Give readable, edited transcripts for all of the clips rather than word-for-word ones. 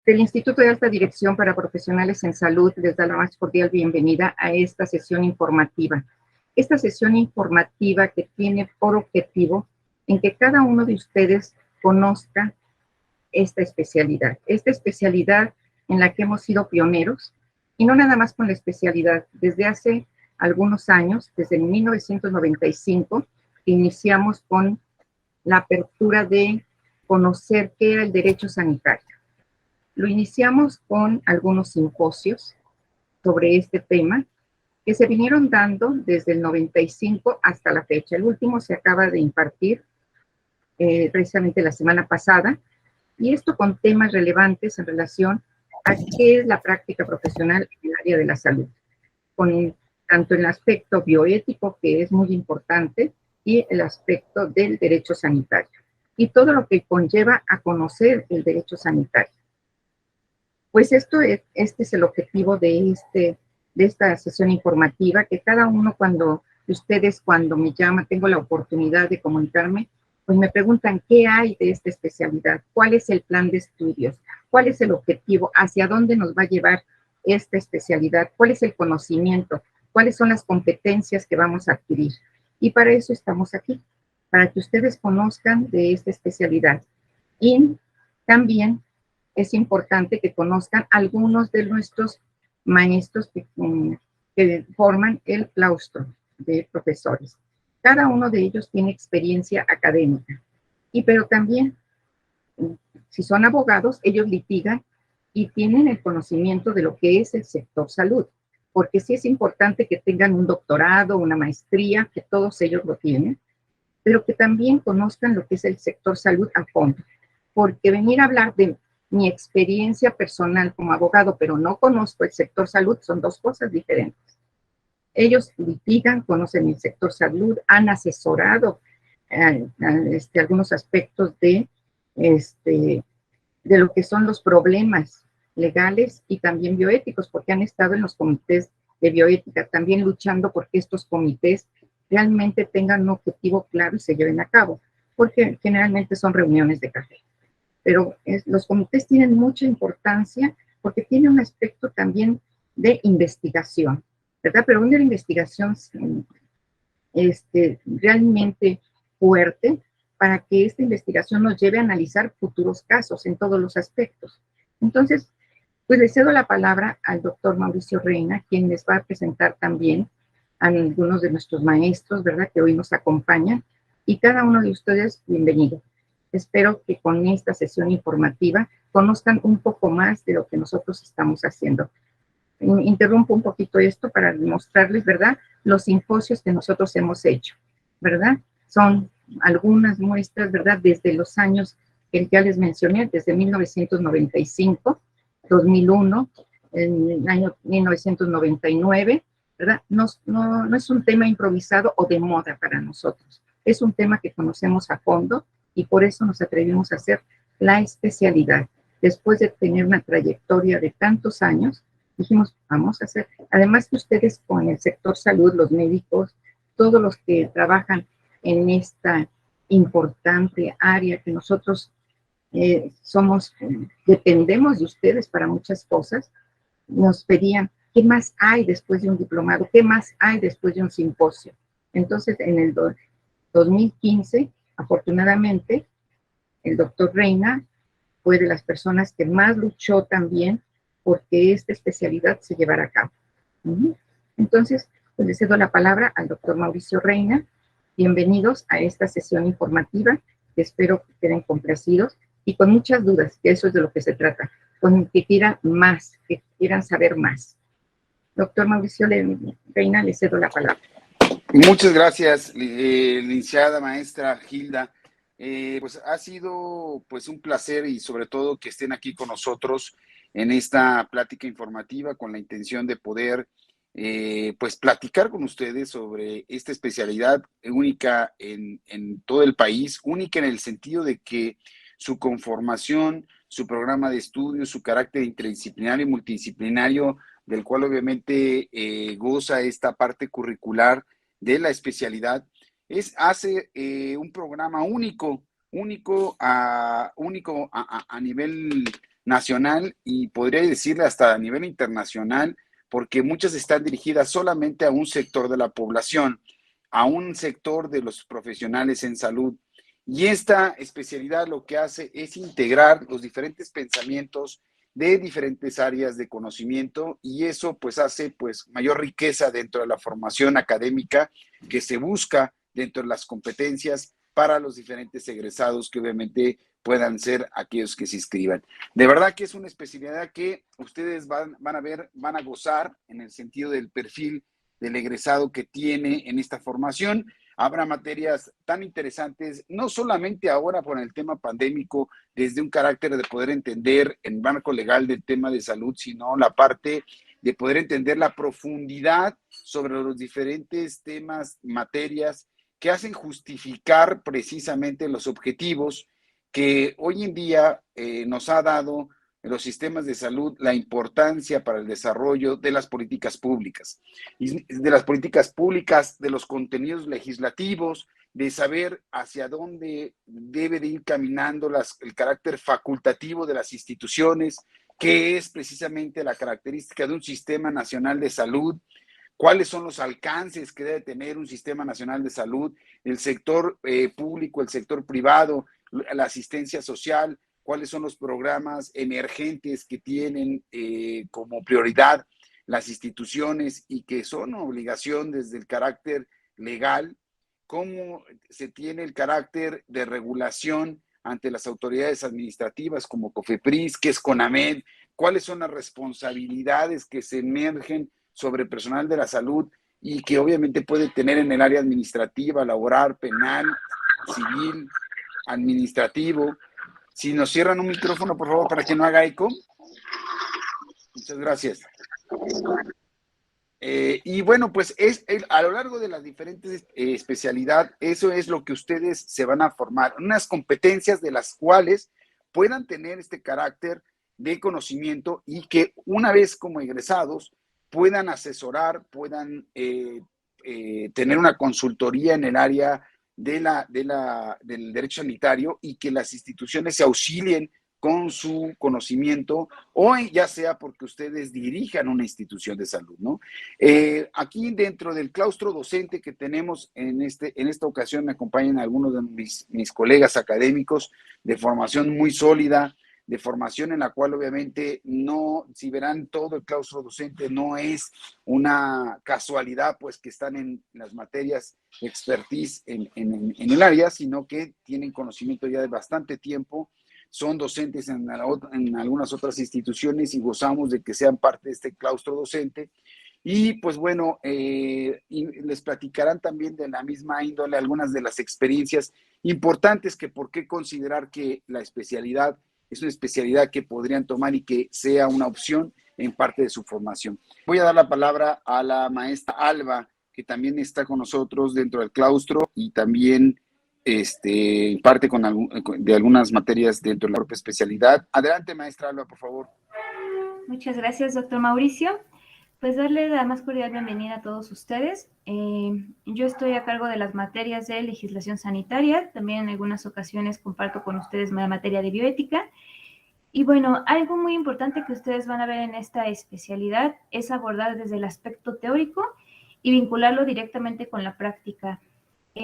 Del Instituto de Alta Dirección para Profesionales en Salud les da la más cordial bienvenida a esta sesión informativa. Esta sesión informativa que tiene por objetivo en que cada uno de ustedes conozca esta especialidad en la que hemos sido pioneros, y no nada más con la especialidad. Desde hace algunos años, desde 1995, iniciamos con la apertura de conocer qué era el derecho sanitario. Lo iniciamos con algunos simposios sobre este tema que se vinieron dando desde el 95 hasta la fecha. El último se acaba de impartir precisamente la semana pasada, y esto con temas relevantes en relación a qué es la práctica profesional en el área de la salud, con tanto el aspecto bioético, que es muy importante, y el aspecto del derecho sanitario, y todo lo que conlleva a conocer el derecho sanitario. Pues este es el objetivo de esta sesión informativa, que cada uno cuando me llaman, tengo la oportunidad de comunicarme, pues me preguntan qué hay de esta especialidad, cuál es el plan de estudios, cuál es el objetivo, hacia dónde nos va a llevar esta especialidad, cuál es el conocimiento, cuáles son las competencias que vamos a adquirir. Y para eso estamos aquí, para que ustedes conozcan de esta especialidad. Y también es importante que conozcan algunos de nuestros maestros que forman el claustro de profesores. Cada uno de ellos tiene experiencia académica, pero también, si son abogados, ellos litigan y tienen el conocimiento de lo que es el sector salud, porque sí es importante que tengan un doctorado, una maestría, que todos ellos lo tienen, pero que también conozcan lo que es el sector salud a fondo, porque venir a hablar de mi experiencia personal como abogado, pero no conozco el sector salud, son dos cosas diferentes. Ellos litigan, conocen el sector salud, han asesorado algunos aspectos de lo que son los problemas legales y también bioéticos, porque han estado en los comités de bioética, también luchando porque estos comités realmente tengan un objetivo claro y se lleven a cabo, porque generalmente son reuniones de café. Pero los comités tienen mucha importancia porque tiene un aspecto también de investigación, ¿verdad? Pero una investigación realmente fuerte para que esta investigación nos lleve a analizar futuros casos en todos los aspectos. Entonces, pues le cedo la palabra al doctor Mauricio Reina, quien les va a presentar también a algunos de nuestros maestros, ¿verdad?, que hoy nos acompañan, y cada uno de ustedes, bienvenido. Espero que con esta sesión informativa conozcan un poco más de lo que nosotros estamos haciendo. Interrumpo un poquito esto para mostrarles, ¿verdad?, los simposios que nosotros hemos hecho, ¿verdad? Son algunas muestras, ¿verdad?, desde los años que ya les mencioné, desde 1995, 2001, en el año 1999, ¿verdad? No es un tema improvisado o de moda para nosotros, es un tema que conocemos a fondo y por eso nos atrevimos a hacer la especialidad. Después de tener una trayectoria de tantos años, dijimos, vamos a hacer, además que ustedes con el sector salud, los médicos, todos los que trabajan en esta importante área que nosotros dependemos de ustedes para muchas cosas, nos pedían, ¿qué más hay después de un diplomado? ¿Qué más hay después de un simposio? Entonces, en el 2015, afortunadamente, el doctor Reina fue de las personas que más luchó también porque esta especialidad se llevara a cabo. Entonces, pues le cedo la palabra al doctor Mauricio Reina. Bienvenidos a esta sesión informativa, que espero que queden complacidos y con muchas dudas, que eso es de lo que se trata, con que quieran más, que quieran saber más. Doctor Mauricio Reina, le cedo la palabra. Muchas gracias, licenciada maestra Hilda. Pues ha sido pues un placer y sobre todo que estén aquí con nosotros en esta plática informativa con la intención de poder pues platicar con ustedes sobre esta especialidad única en todo el país, única en el sentido de que su conformación, su programa de estudios, su carácter interdisciplinario y multidisciplinario, del cual obviamente goza esta parte curricular de la especialidad, hace un programa único a nivel nacional y podría decirle hasta a nivel internacional, porque muchas están dirigidas solamente a un sector de la población, a un sector de los profesionales en salud. Y esta especialidad lo que hace es integrar los diferentes pensamientos de diferentes áreas de conocimiento y eso pues hace pues mayor riqueza dentro de la formación académica que se busca dentro de las competencias para los diferentes egresados que obviamente puedan ser aquellos que se inscriban. De verdad que es una especialidad que ustedes van a ver, van a gozar en el sentido del perfil del egresado que tiene en esta formación. Habrá materias tan interesantes, no solamente ahora por el tema pandémico, desde un carácter de poder entender el marco legal del tema de salud, sino la parte de poder entender la profundidad sobre los diferentes temas, materias que hacen justificar precisamente los objetivos que hoy en día nos ha dado en los sistemas de salud la importancia para el desarrollo de las políticas públicas, y de las políticas públicas, de los contenidos legislativos, de saber hacia dónde debe de ir caminando el carácter facultativo de las instituciones, qué es precisamente la característica de un sistema nacional de salud, cuáles son los alcances que debe tener un sistema nacional de salud, el sector público, el sector privado, la asistencia social, cuáles son los programas emergentes que tienen como prioridad las instituciones y que son obligación desde el carácter legal, cómo se tiene el carácter de regulación ante las autoridades administrativas como COFEPRIS, qué es CONAMED, cuáles son las responsabilidades que se emergen sobre el personal de la salud y que obviamente puede tener en el área administrativa, laboral, penal, civil, administrativo. Si nos cierran un micrófono, por favor, para que no haga eco. Muchas gracias. Y bueno, pues a lo largo de las diferentes especialidades, eso es lo que ustedes se van a formar, unas competencias de las cuales puedan tener este carácter de conocimiento y que una vez como egresados puedan asesorar, puedan tener una consultoría en el área del derecho sanitario y que las instituciones se auxilien con su conocimiento o ya sea porque ustedes dirijan una institución de salud, ¿no? Aquí dentro del claustro docente que tenemos en esta ocasión me acompañan algunos de mis colegas académicos de formación muy sólida, de formación en la cual obviamente no, si verán todo el claustro docente no es una casualidad pues que están en las materias expertise en el área, sino que tienen conocimiento ya de bastante tiempo, son docentes en algunas otras instituciones y gozamos de que sean parte de este claustro docente. Y pues bueno, y les platicarán también de la misma índole algunas de las experiencias importantes que por qué considerar que la especialidad es una especialidad que podrían tomar y que sea una opción en parte de su formación. Voy a dar la palabra a la maestra Alba, que también está con nosotros dentro del claustro y también parte de algunas materias dentro de la propia especialidad. Adelante, maestra Alba, por favor. Muchas gracias, doctor Mauricio. Pues darle la más cordial bienvenida a todos ustedes. Yo estoy a cargo de las materias de legislación sanitaria, también en algunas ocasiones comparto con ustedes la materia de bioética. Y bueno, algo muy importante que ustedes van a ver en esta especialidad es abordar desde el aspecto teórico y vincularlo directamente con la práctica.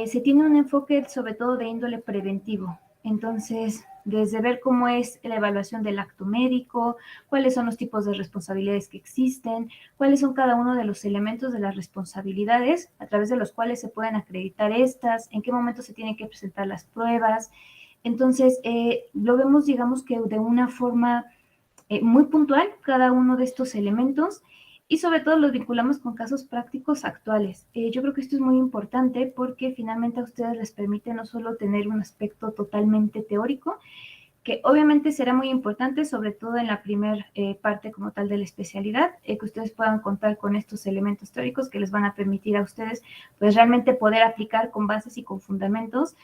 Se tiene un enfoque sobre todo de índole preventivo. Entonces, desde ver cómo es la evaluación del acto médico, cuáles son los tipos de responsabilidades que existen, cuáles son cada uno de los elementos de las responsabilidades a través de los cuales se pueden acreditar estas, en qué momento se tienen que presentar las pruebas. Entonces, lo vemos, digamos que de una forma muy puntual, cada uno de estos elementos, y sobre todo los vinculamos con casos prácticos actuales. Yo creo que esto es muy importante porque finalmente a ustedes les permite no solo tener un aspecto totalmente teórico, que obviamente será muy importante, sobre todo en la primera parte como tal de la especialidad, que ustedes puedan contar con estos elementos teóricos que les van a permitir a ustedes pues realmente poder aplicar con bases y con fundamentos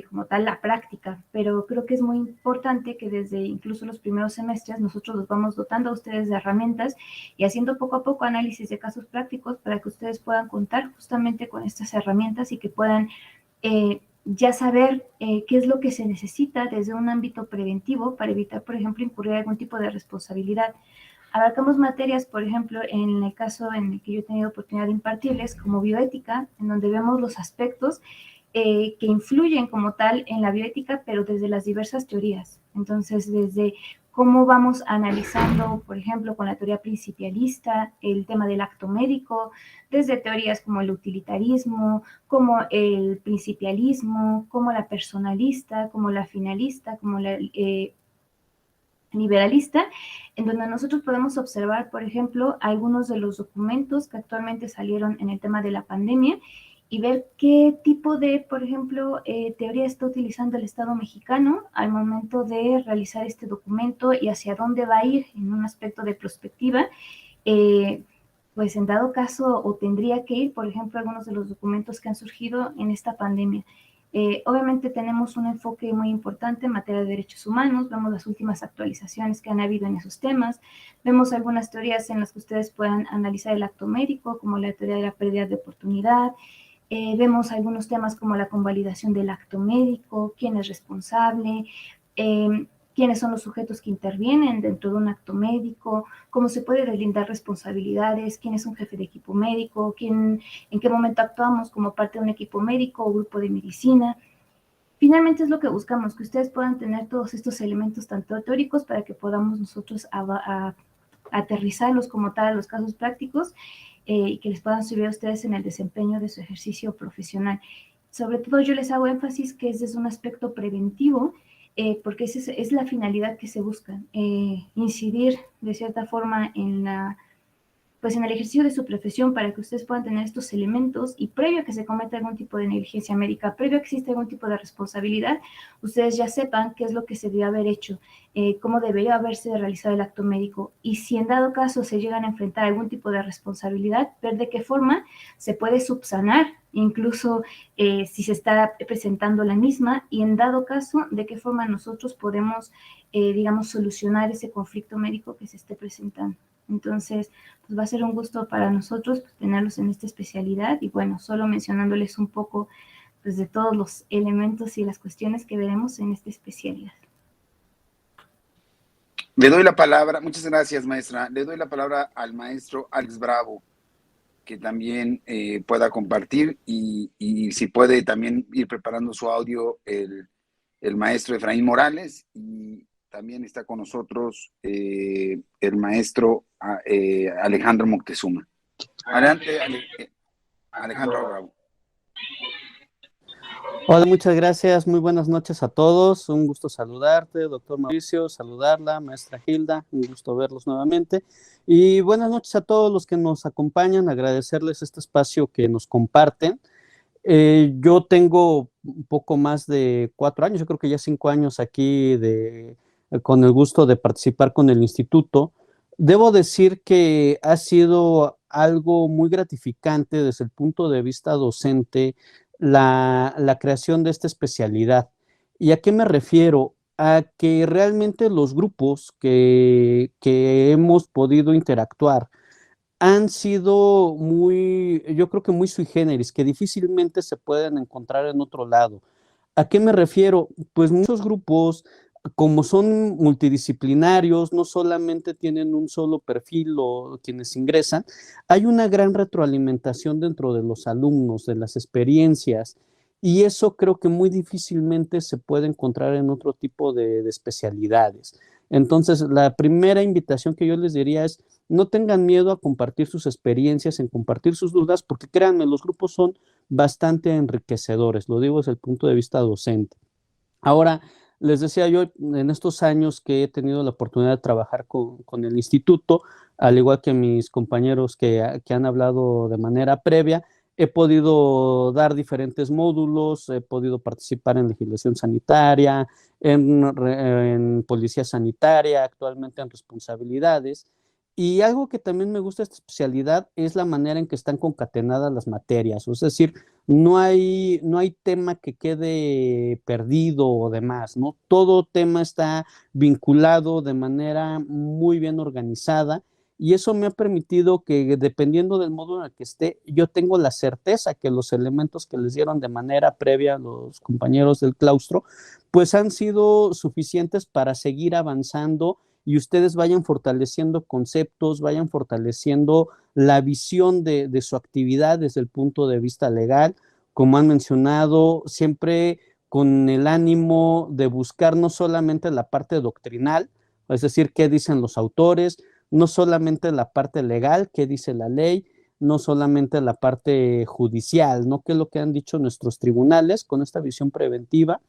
como tal la práctica, pero creo que es muy importante que desde incluso los primeros semestres nosotros los vamos dotando a ustedes de herramientas y haciendo poco a poco análisis de casos prácticos para que ustedes puedan contar justamente con estas herramientas y que puedan ya saber qué es lo que se necesita desde un ámbito preventivo para evitar, por ejemplo, incurrir en algún tipo de responsabilidad. Abarcamos materias, por ejemplo, en el caso en el que yo he tenido oportunidad de impartirles, como bioética, en donde vemos los aspectos que influyen como tal en la bioética, pero desde las diversas teorías. Entonces, desde cómo vamos analizando, por ejemplo, con la teoría principialista, el tema del acto médico, desde teorías como el utilitarismo, como el principialismo, como la personalista, como la finalista, como la liberalista, en donde nosotros podemos observar, por ejemplo, algunos de los documentos que actualmente salieron en el tema de la pandemia y ver qué tipo de, por ejemplo, teoría está utilizando el Estado mexicano al momento de realizar este documento y hacia dónde va a ir en un aspecto de prospectiva. Pues en dado caso, o tendría que ir, por ejemplo, algunos de los documentos que han surgido en esta pandemia. Obviamente tenemos un enfoque muy importante en materia de derechos humanos, vemos las últimas actualizaciones que han habido en esos temas, vemos algunas teorías en las que ustedes puedan analizar el acto médico, como la teoría de la pérdida de oportunidad, vemos algunos temas como la convalidación del acto médico, quién es responsable, quiénes son los sujetos que intervienen dentro de un acto médico, cómo se puede deslindar responsabilidades, quién es un jefe de equipo médico, en qué momento actuamos como parte de un equipo médico o grupo de medicina. Finalmente es lo que buscamos, que ustedes puedan tener todos estos elementos tanto teóricos para que podamos nosotros aterrizarlos como tal a los casos prácticos y que les puedan servir a ustedes en el desempeño de su ejercicio profesional. Sobre todo yo les hago énfasis que es desde un aspecto preventivo, porque esa es la finalidad que se busca, incidir de cierta forma en el ejercicio de su profesión para que ustedes puedan tener estos elementos y previo a que se cometa algún tipo de negligencia médica, previo a que exista algún tipo de responsabilidad, ustedes ya sepan qué es lo que se debió haber hecho, cómo debería haberse realizado el acto médico y si en dado caso se llegan a enfrentar algún tipo de responsabilidad, ver de qué forma se puede subsanar, incluso si se está presentando la misma y en dado caso de qué forma nosotros podemos, digamos, solucionar ese conflicto médico que se esté presentando. Entonces, pues va a ser un gusto para nosotros pues, tenerlos en esta especialidad y bueno, solo mencionándoles un poco pues, de todos los elementos y las cuestiones que veremos en esta especialidad. Le doy la palabra, muchas gracias maestra, le doy la palabra al maestro Alex Bravo, que también pueda compartir y si puede también ir preparando su audio el maestro Efraín Morales y también está con nosotros el maestro Alejandro Moctezuma. Adelante, Alejandro Bravo. Hola, muchas gracias, muy buenas noches a todos, un gusto saludarte, doctor Mauricio, saludarla, maestra Hilda, un gusto verlos nuevamente, y buenas noches a todos los que nos acompañan, agradecerles este espacio que nos comparten. Yo tengo un poco más de 4 años, yo creo que ya 5 años aquí con el gusto de participar con el instituto. Debo decir que ha sido algo muy gratificante desde el punto de vista docente la creación de esta especialidad. ¿Y a qué me refiero? A que realmente los grupos que hemos podido interactuar han sido yo creo que muy sui generis, que difícilmente se pueden encontrar en otro lado. ¿A qué me refiero? Pues muchos grupos, como son multidisciplinarios, no solamente tienen un solo perfil o quienes ingresan, hay una gran retroalimentación dentro de los alumnos, de las experiencias, y eso creo que muy difícilmente se puede encontrar en otro tipo de especialidades. Entonces, la primera invitación que yo les diría es, no tengan miedo a compartir sus experiencias, en compartir sus dudas, porque créanme, los grupos son bastante enriquecedores, lo digo desde el punto de vista docente. Ahora, les decía yo, en estos años que he tenido la oportunidad de trabajar con el instituto, al igual que mis compañeros que han hablado de manera previa, he podido dar diferentes módulos, he podido participar en legislación sanitaria, en policía sanitaria, actualmente en responsabilidades. Y algo que también me gusta de esta especialidad es la manera en que están concatenadas las materias, es decir, no hay tema que quede perdido o demás, ¿no? Todo tema está vinculado de manera muy bien organizada y eso me ha permitido que, dependiendo del modo en el que esté, yo tengo la certeza que los elementos que les dieron de manera previa a los compañeros del claustro, pues han sido suficientes para seguir avanzando y ustedes vayan fortaleciendo conceptos, vayan fortaleciendo la visión de su actividad desde el punto de vista legal, como han mencionado, siempre con el ánimo de buscar no solamente la parte doctrinal, es decir, qué dicen los autores, no solamente la parte legal, qué dice la ley, no solamente la parte judicial, ¿no? ¿Qué es lo que han dicho nuestros tribunales con esta visión preventiva?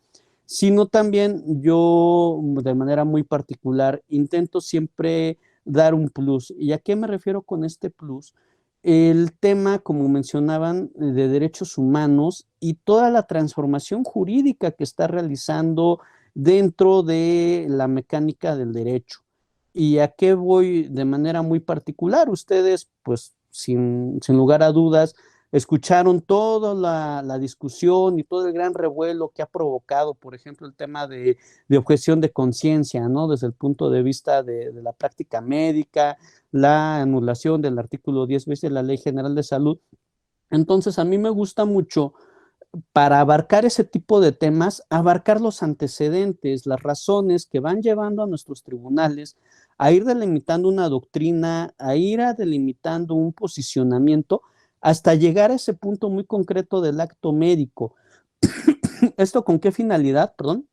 Sino también yo, de manera muy particular, intento siempre dar un plus. ¿Y a qué me refiero con este plus? El tema, como mencionaban, de derechos humanos y toda la transformación jurídica que está realizando dentro de la mecánica del derecho. ¿Y a qué voy de manera muy particular? Ustedes, pues, sin lugar a dudas, escucharon toda la discusión y todo el gran revuelo que ha provocado, por ejemplo, el tema de objeción de conciencia, ¿no? Desde el punto de vista de la práctica médica, la anulación del artículo 10 bis de la Ley General de Salud. Entonces, a mí me gusta mucho, para abarcar ese tipo de temas, abarcar los antecedentes, las razones que van llevando a nuestros tribunales a ir delimitando una doctrina, a ir delimitando un posicionamiento, hasta llegar a ese punto muy concreto del acto médico. ¿Esto con qué finalidad? Perdón.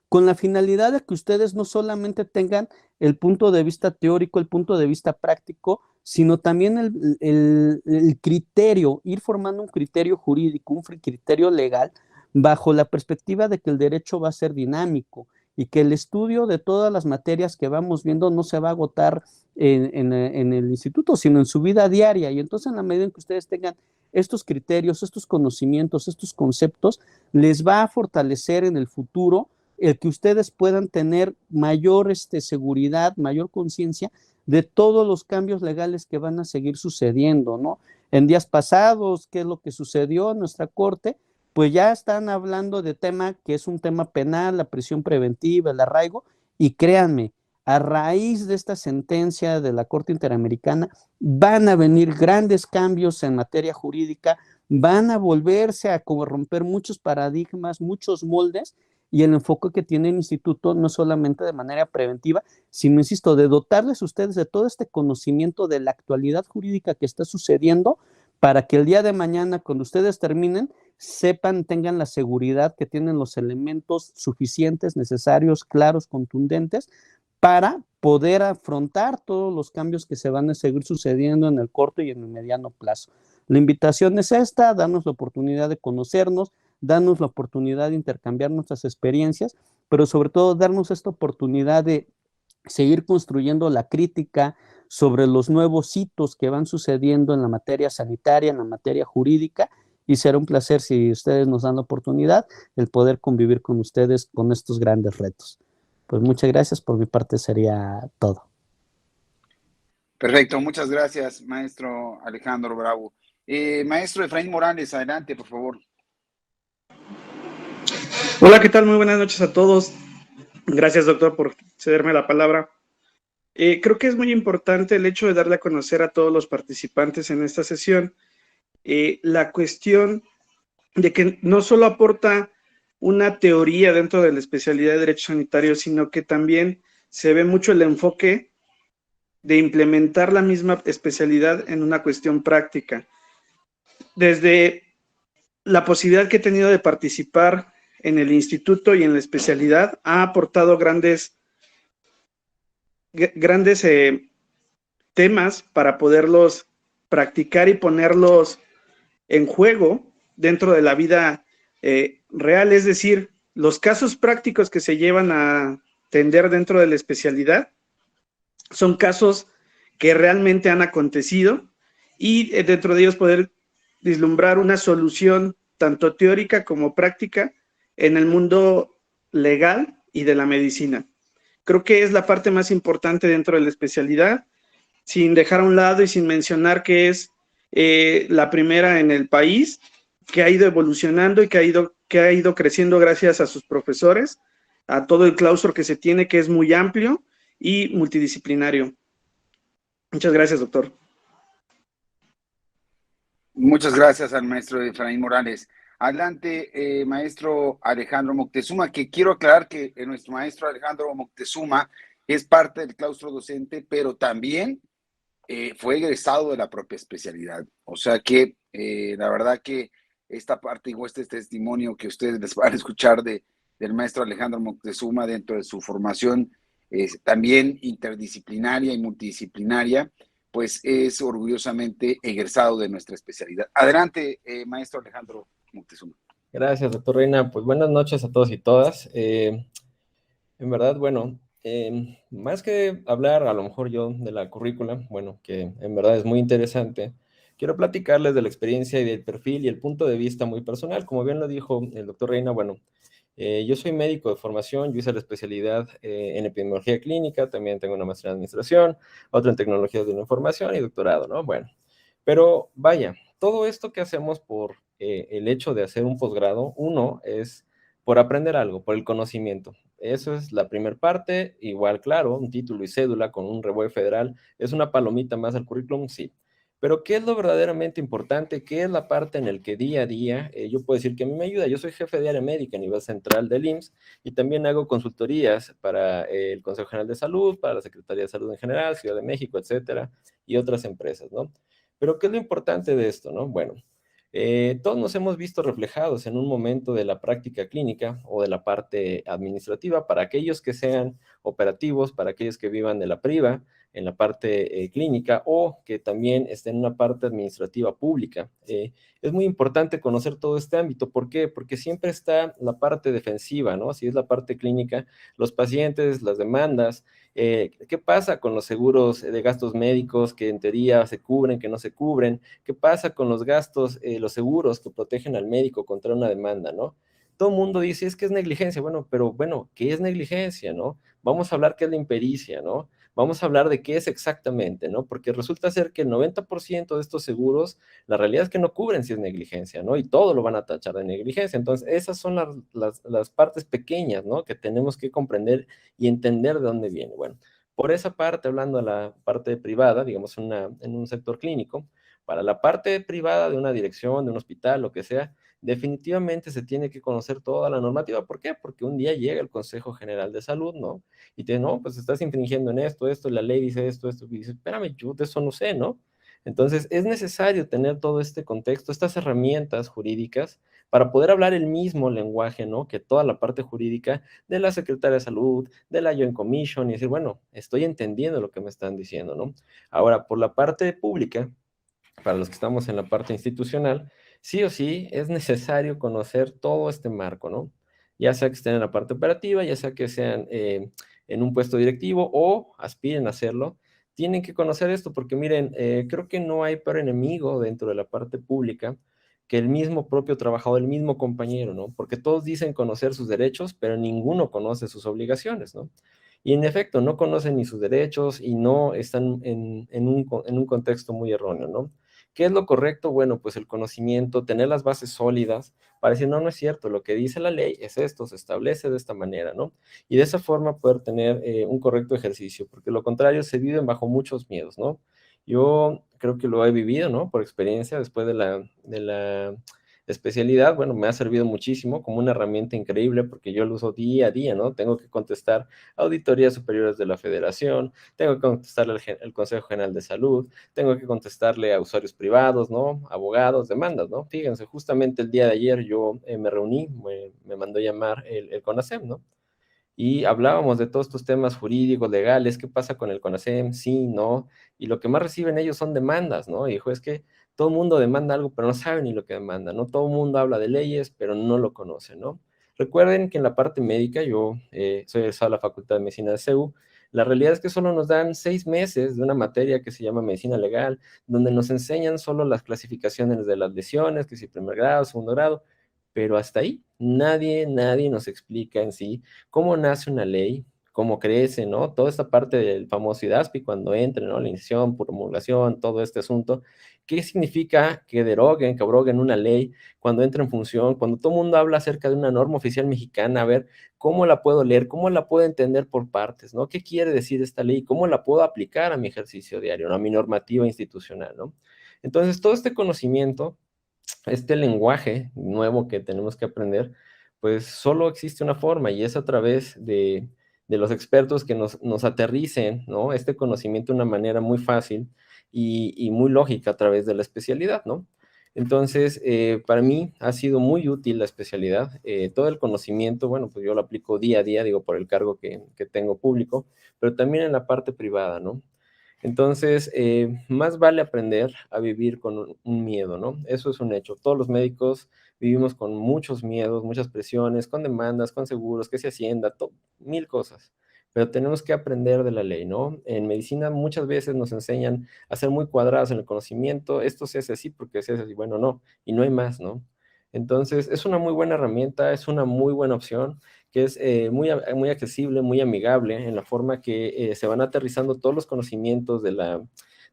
Con la finalidad de que ustedes no solamente tengan el punto de vista teórico, el punto de vista práctico, sino también el criterio, ir formando un criterio jurídico, un criterio legal, bajo la perspectiva de que el derecho va a ser dinámico y que el estudio de todas las materias que vamos viendo no se va a agotar en el instituto, sino en su vida diaria. Y entonces, en la medida en que ustedes tengan estos criterios, estos conocimientos, estos conceptos, les va a fortalecer en el futuro el que ustedes puedan tener mayor seguridad, mayor conciencia de todos los cambios legales que van a seguir sucediendo, ¿no? En días pasados, ¿qué es lo que sucedió en nuestra corte? Pues ya están hablando de tema que es un tema penal, la prisión preventiva, el arraigo, y créanme, a raíz de esta sentencia de la Corte Interamericana van a venir grandes cambios en materia jurídica, van a volverse a como romper muchos paradigmas, muchos moldes, y el enfoque que tiene el instituto no solamente de manera preventiva, sino, insisto, de dotarles a ustedes de todo este conocimiento de la actualidad jurídica que está sucediendo, para que el día de mañana, cuando ustedes terminen, sepan, tengan la seguridad que tienen los elementos suficientes, necesarios, claros, contundentes, para poder afrontar todos los cambios que se van a seguir sucediendo en el corto y en el mediano plazo. La invitación es esta, darnos la oportunidad de conocernos, darnos la oportunidad de intercambiar nuestras experiencias, pero sobre todo darnos esta oportunidad de seguir construyendo la crítica sobre los nuevos hitos que van sucediendo en la materia sanitaria, en la materia jurídica, y será un placer, si ustedes nos dan la oportunidad, el poder convivir con ustedes con estos grandes retos. Pues muchas gracias, por mi parte sería todo. Perfecto, muchas gracias, maestro Alejandro Bravo. Maestro Efraín Morales, adelante, por favor. Hola, ¿qué tal? Muy buenas noches a todos. Gracias, doctor, por cederme la palabra. Creo que es muy importante el hecho de darle a conocer a todos los participantes en esta sesión la cuestión de que no solo aporta una teoría dentro de la especialidad de Derecho Sanitario, sino que también se ve mucho el enfoque de implementar la misma especialidad en una cuestión práctica. Desde la posibilidad que he tenido de participar en el instituto y en la especialidad, ha aportado grandes temas para poderlos practicar y ponerlos en juego dentro de la vida real, es decir, los casos prácticos que se llevan a atender dentro de la especialidad son casos que realmente han acontecido y dentro de ellos poder vislumbrar una solución tanto teórica como práctica en el mundo legal y de la medicina. Creo que es la parte más importante dentro de la especialidad, sin dejar a un lado y sin mencionar que es la primera en el país, que ha ido evolucionando y que ha ido creciendo gracias a sus profesores, a todo el claustro que se tiene, que es muy amplio y multidisciplinario. Muchas gracias, doctor. Muchas gracias al maestro Efraín Morales. Adelante, maestro Alejandro Moctezuma, que quiero aclarar que nuestro maestro Alejandro Moctezuma es parte del claustro docente, pero también fue egresado de la propia especialidad. O sea que la verdad que esta parte o este testimonio que ustedes les van a escuchar del maestro Alejandro Moctezuma dentro de su formación también interdisciplinaria y multidisciplinaria, pues es orgullosamente egresado de nuestra especialidad. Adelante, maestro Alejandro Moctezuma. Gracias, doctor Reina. Pues buenas noches a todos y todas. En verdad, bueno, más que hablar a lo mejor yo de la currícula, bueno, que en verdad es muy interesante, quiero platicarles de la experiencia y del perfil y el punto de vista muy personal. Como bien lo dijo el doctor Reina, bueno, yo soy médico de formación, yo hice la especialidad en epidemiología clínica, también tengo una maestría en administración, otra en tecnologías de la información y doctorado, ¿no? Bueno, pero vaya, todo esto que hacemos por el hecho de hacer un posgrado, uno es por aprender algo, por el conocimiento. Eso es la primera parte, igual, claro, un título y cédula con un revuelo federal, ¿es una palomita más al currículum? Sí. Pero ¿qué es lo verdaderamente importante? ¿Qué es la parte en la que día a día yo puedo decir que a mí me ayuda? Yo soy jefe de área médica a nivel central del IMSS y también hago consultorías para el Consejo General de Salud, para la Secretaría de Salud en general, Ciudad de México, etcétera, y otras empresas, ¿no? Pero ¿qué es lo importante de esto, no? Bueno, todos nos hemos visto reflejados en un momento de la práctica clínica o de la parte administrativa para aquellos que sean operativos, para aquellos que vivan de la priva, en la parte clínica o que también estén en una parte administrativa pública. Es muy importante conocer todo este ámbito. ¿Por qué? Porque siempre está la parte defensiva, ¿no? Si es la parte clínica, los pacientes, las demandas, ¿qué pasa con los seguros de gastos médicos que en teoría se cubren, que no se cubren? ¿Qué pasa con los gastos, los seguros que protegen al médico contra una demanda, ¿no? Todo el mundo dice, es que es negligencia. Bueno, pero bueno, ¿qué es negligencia, no? Vamos a hablar qué es la impericia, ¿no? Vamos a hablar de qué es exactamente, ¿no? Porque resulta ser que el 90% de estos seguros, la realidad es que no cubren si es negligencia, ¿no? Y todo lo van a tachar de negligencia. Entonces, esas son las partes pequeñas, ¿no? Que tenemos que comprender y entender de dónde viene. Bueno, por esa parte, hablando de la parte privada, digamos, en un sector clínico, para la parte privada de una dirección, de un hospital, lo que sea, definitivamente se tiene que conocer toda la normativa. ¿Por qué? Porque un día llega el Consejo General de Salud, ¿no? Y te dice, no, pues estás infringiendo en esto, la ley dice esto, y dices, espérame, yo de eso no sé, ¿no? Entonces, es necesario tener todo este contexto, estas herramientas jurídicas, para poder hablar el mismo lenguaje, ¿no? Que toda la parte jurídica de la Secretaría de Salud, de la Joint Commission, y decir, bueno, estoy entendiendo lo que me están diciendo, ¿no? Ahora, por la parte pública, para los que estamos en la parte institucional, sí o sí es necesario conocer todo este marco, ¿no? Ya sea que estén en la parte operativa, ya sea que sean en un puesto directivo o aspiren a hacerlo, tienen que conocer esto porque miren, creo que no hay peor enemigo dentro de la parte pública que el mismo propio trabajador, el mismo compañero, ¿no? Porque todos dicen conocer sus derechos, pero ninguno conoce sus obligaciones, ¿no? Y en efecto, no conocen ni sus derechos y no están en un contexto muy erróneo, ¿no? ¿Qué es lo correcto? Bueno, pues el conocimiento, tener las bases sólidas para decir, no, no es cierto, lo que dice la ley es esto, se establece de esta manera, ¿no? Y de esa forma poder tener un correcto ejercicio, porque lo contrario se viven bajo muchos miedos, ¿no? Yo creo que lo he vivido, ¿no? Por experiencia, después de la especialidad, bueno, me ha servido muchísimo como una herramienta increíble porque yo lo uso día a día, ¿no? Tengo que contestar auditorías superiores de la Federación, tengo que contestarle al Consejo General de Salud, tengo que contestarle a usuarios privados, ¿no? Abogados, demandas, ¿no? Fíjense, justamente el día de ayer yo me reuní, me mandó llamar el CONASEM, ¿no? Y hablábamos de todos estos temas jurídicos, legales, qué pasa con el CONASEM, sí, no, y lo que más reciben ellos son demandas, ¿no? Y dijo, es que todo el mundo demanda algo, pero no sabe ni lo que demanda, ¿no? Todo el mundo habla de leyes, pero no lo conoce, ¿no? Recuerden que en la parte médica, yo soy egresado de la Facultad de Medicina de CEU, la realidad es que solo nos dan 6 meses de una materia que se llama Medicina Legal, donde nos enseñan solo las clasificaciones de las lesiones, que si primer grado, segundo grado, pero hasta ahí nadie nos explica en sí cómo nace una ley, cómo crece, ¿no? Toda esta parte del famoso IDASPI cuando entre, ¿no? La iniciación, promulgación, todo este asunto. ¿Qué significa que deroguen, que abroguen una ley cuando entra en función? Cuando todo el mundo habla acerca de una norma oficial mexicana, a ver, ¿cómo la puedo leer? ¿Cómo la puedo entender por partes, ¿no? ¿Qué quiere decir esta ley? ¿Cómo la puedo aplicar a mi ejercicio diario, ¿no? A mi normativa institucional, ¿no? Entonces, todo este conocimiento, este lenguaje nuevo que tenemos que aprender, pues solo existe una forma y es a través de los expertos que nos aterricen, ¿no? Este conocimiento de una manera muy fácil y muy lógica a través de la especialidad, ¿no? Entonces, para mí ha sido muy útil la especialidad. Todo el conocimiento, bueno, pues yo lo aplico día a día, digo, por el cargo que tengo público, pero también en la parte privada, ¿no? Entonces, más vale aprender a vivir con un miedo, ¿no? Eso es un hecho. Todos los médicos vivimos con muchos miedos, muchas presiones, con demandas, con seguros, que se Hacienda, mil cosas. Pero tenemos que aprender de la ley, ¿no? En medicina muchas veces nos enseñan a ser muy cuadrados en el conocimiento. Esto se hace así porque se hace así. Bueno, no. Y no hay más, ¿no? Entonces, es una muy buena herramienta, es una muy buena opción que es muy accesible, muy amigable en la forma que se van aterrizando todos los conocimientos de la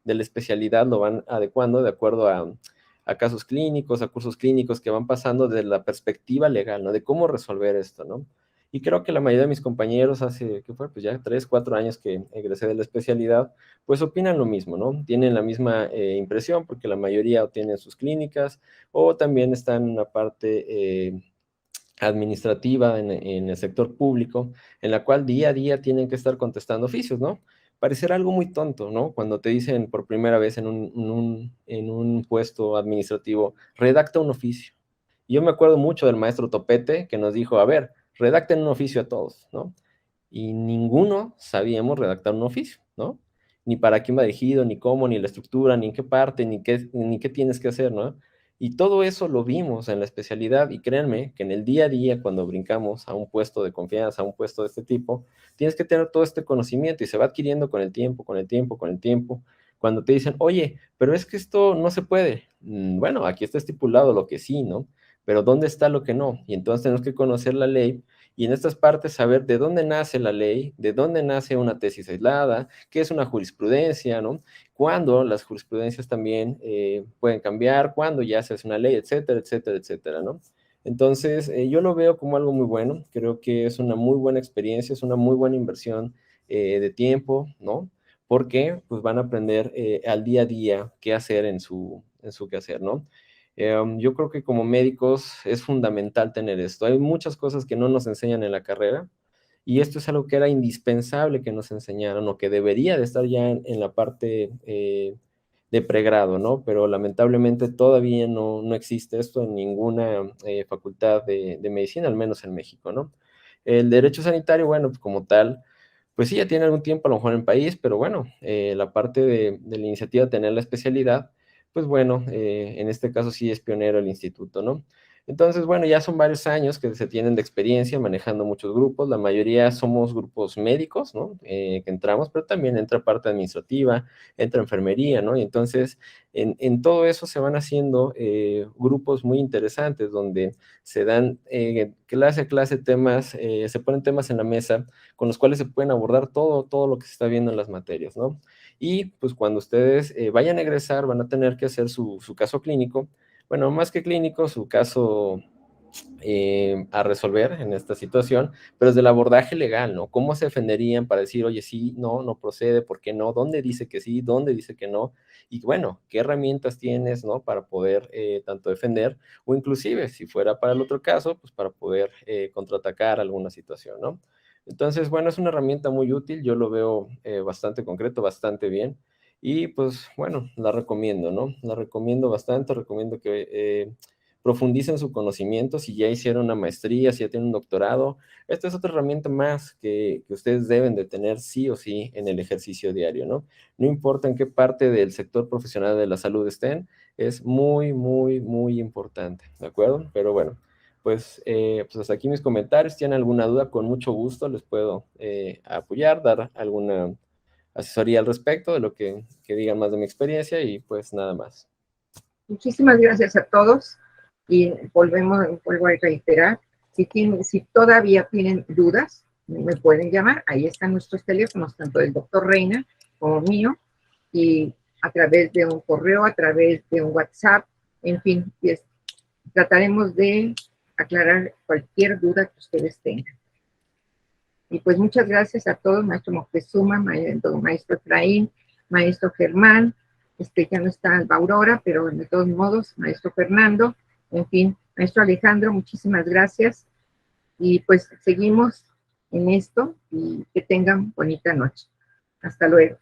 especialidad, lo van adecuando de acuerdo a casos clínicos, a cursos clínicos que van pasando desde la perspectiva legal, ¿no? De cómo resolver esto, ¿no? Y creo que la mayoría de mis compañeros hace, ¿qué fue? Pues ya 3, 4 años que egresé de la especialidad, pues opinan lo mismo, ¿no? Tienen la misma impresión porque la mayoría tienen sus clínicas o también están en una parte administrativa en el sector público, en la cual día a día tienen que estar contestando oficios, ¿no? Parecerá algo muy tonto, ¿no? Cuando te dicen por primera vez en un puesto administrativo, redacta un oficio. Y yo me acuerdo mucho del maestro Topete que nos dijo, a ver, redacten un oficio a todos, ¿no? Y ninguno sabíamos redactar un oficio, ¿no? Ni para quién va dirigido, ni cómo, ni la estructura, ni en qué parte, ni qué tienes que hacer, ¿no? Y todo eso lo vimos en la especialidad y créanme que en el día a día, cuando brincamos a un puesto de confianza, a un puesto de este tipo, tienes que tener todo este conocimiento y se va adquiriendo con el tiempo, con el tiempo, con el tiempo. Cuando te dicen, oye, pero es que esto no se puede. Bueno, aquí está estipulado lo que sí, ¿no? Pero ¿dónde está lo que no? Y entonces tenemos que conocer la ley y en estas partes saber de dónde nace la ley, de dónde nace una tesis aislada, qué es una jurisprudencia, ¿no? Cuándo las jurisprudencias también pueden cambiar, cuándo ya se hace una ley, etcétera, etcétera, etcétera, ¿no? Entonces, yo lo veo como algo muy bueno, creo que es una muy buena experiencia, es una muy buena inversión de tiempo, ¿no? Porque pues van a aprender al día a día qué hacer en su quehacer, ¿no? Yo creo que como médicos es fundamental tener esto. Hay muchas cosas que no nos enseñan en la carrera y esto es algo que era indispensable que nos enseñaran o que debería de estar ya en la parte de pregrado, ¿no? Pero lamentablemente todavía no existe esto en ninguna facultad de medicina, al menos en México, ¿no? El derecho sanitario, bueno, pues como tal, pues sí, ya tiene algún tiempo a lo mejor en el país, pero bueno, la parte de la iniciativa de tener la especialidad, pues bueno, en este caso sí es pionero el instituto, ¿no? Entonces, bueno, ya son varios años que se tienen de experiencia manejando muchos grupos, la mayoría somos grupos médicos, ¿no? Que entramos, pero también entra parte administrativa, entra enfermería, ¿no? Y entonces, en todo eso se van haciendo grupos muy interesantes donde se dan clase a clase temas, se ponen temas en la mesa con los cuales se pueden abordar todo lo que se está viendo en las materias, ¿no? Y pues cuando ustedes vayan a egresar van a tener que hacer su caso clínico, bueno, más que clínico, su caso a resolver en esta situación, pero desde el abordaje legal, ¿no? ¿Cómo se defenderían para decir, oye, sí, no procede, ¿por qué no? ¿Dónde dice que sí? ¿Dónde dice que no? Y bueno, ¿qué herramientas tienes, ¿no? Para poder tanto defender o inclusive, si fuera para el otro caso, pues para poder contraatacar alguna situación, ¿no? Entonces, bueno, es una herramienta muy útil, yo lo veo bastante concreto, bastante bien. Y pues bueno, la recomiendo, ¿no? La recomiendo bastante, recomiendo que profundicen su conocimiento, si ya hicieron una maestría, si ya tienen un doctorado. Esta es otra herramienta más que ustedes deben de tener sí o sí en el ejercicio diario, ¿no? No importa en qué parte del sector profesional de la salud estén, es muy, muy, muy importante, ¿de acuerdo? Pero bueno, pues hasta aquí mis comentarios. Si tienen alguna duda, con mucho gusto les puedo apoyar, dar alguna asesoría al respecto de lo que digan más de mi experiencia y pues nada más. Muchísimas gracias a todos y vuelvo a reiterar, si todavía tienen dudas, me pueden llamar. Ahí están nuestros teléfonos, tanto del doctor Reina como mío, y a través de un correo, a través de un WhatsApp, en fin, trataremos de aclarar cualquier duda que ustedes tengan. Y pues muchas gracias a todos, maestro Moctezuma, maestro Efraín, maestro Germán, ya no está Alba Aurora, pero de todos modos, maestro Fernando, en fin, maestro Alejandro, muchísimas gracias. Y pues seguimos en esto y que tengan bonita noche. Hasta luego.